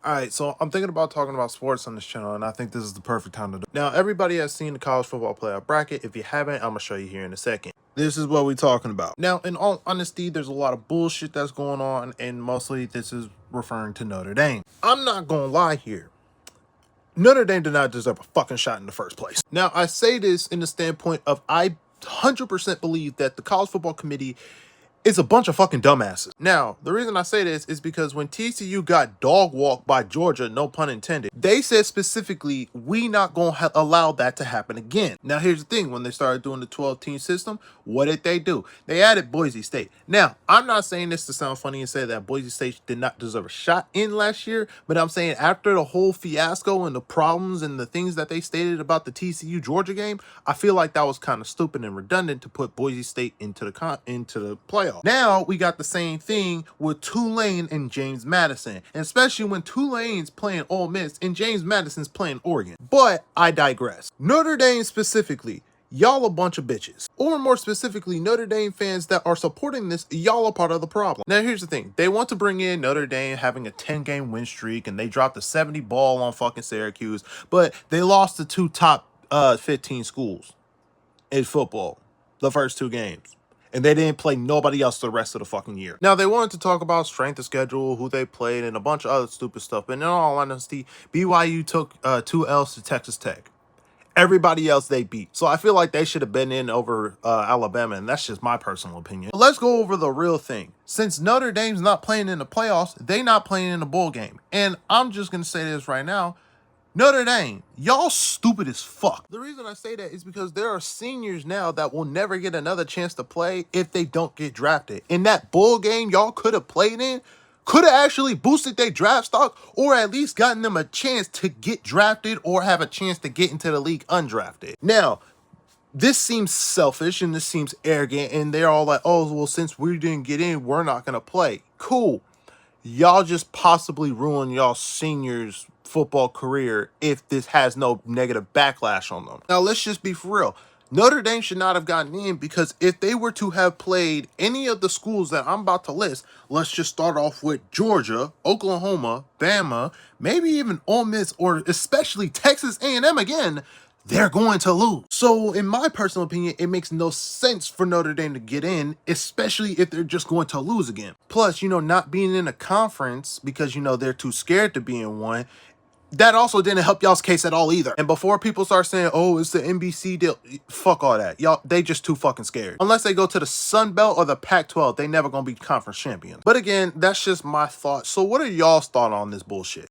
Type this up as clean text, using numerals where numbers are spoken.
Alright, so I'm thinking about talking about sports on this channel, and I think this is the perfect time to do it. Now, everybody has seen the college football playoff bracket. If you haven't, I'm going to show you here in a second. This is what we're talking about. Now, in all honesty, there's a lot of bullshit that's going on, and mostly this is referring to Notre Dame. I'm not going to lie here. Notre Dame did not deserve a fucking shot in the first place. Now, I say this in the standpoint of I 100% believe that the college football committee is a bunch of fucking dumbasses. Now, the reason I say this is because when TCU got dog walked by Georgia, no pun intended, they said specifically, we not gonna allow that to happen again. Now, here's the thing. When they started doing the 12-team system, what did they do? They added Boise State. Now, I'm not saying this to sound funny and say that Boise State did not deserve a shot in last year, but I'm saying after the whole fiasco and the problems and the things that they stated about the TCU Georgia game, I feel like that was kind of stupid and redundant to put Boise State into the playoff. Now we got the same thing with Tulane and James Madison, and especially when Tulane's playing Ole Miss and James Madison's playing Oregon. But I digress. Notre Dame specifically, y'all a bunch of bitches. Or more specifically, Notre Dame fans that are supporting this, y'all are part of the problem. Now here's the thing. They want to bring in Notre Dame having a 10-game win streak, and they dropped a 70 ball on fucking Syracuse, but they lost the two top 15 schools in football the first two games. And they didn't play nobody else the rest of the fucking year. Now, they wanted to talk about strength of schedule, who they played, and a bunch of other stupid stuff. But in all honesty, BYU took 2 L's to Texas Tech. Everybody else they beat. So I feel like they should have been in over Alabama, and that's just my personal opinion. But let's go over the real thing. Since Notre Dame's not playing in the playoffs, they not playing in the bowl game. And I'm just going to say this right now. Notre Dame, y'all stupid as fuck. The reason I say that is because there are seniors now that will never get another chance to play if they don't get drafted. In that bowl game y'all could have played in, could have actually boosted their draft stock, or at least gotten them a chance to get drafted or have a chance to get into the league undrafted. Now, this seems selfish and this seems arrogant, and they're all like, oh, well, since we didn't get in, we're not going to play. Cool. Y'all just possibly ruin y'all seniors' football career if this has no negative backlash on them. Now, let's just be for real. Notre Dame should not have gotten in, because if they were to have played any of the schools that I'm about to list, let's just start off with Georgia, Oklahoma, Bama, maybe even Ole Miss, or especially Texas A&M again, they're going to lose. So in my personal opinion, it makes no sense for Notre Dame to get in, especially if they're just going to lose again. Plus, not being in a conference because, they're too scared to be in one, that also didn't help y'all's case at all either. And before people start saying, oh, it's the NBC deal, fuck all that. Y'all, they just too fucking scared. Unless they go to the Sun Belt or the Pac-12, they never gonna be conference champions. But again, that's just my thoughts. So what are y'all's thoughts on this bullshit?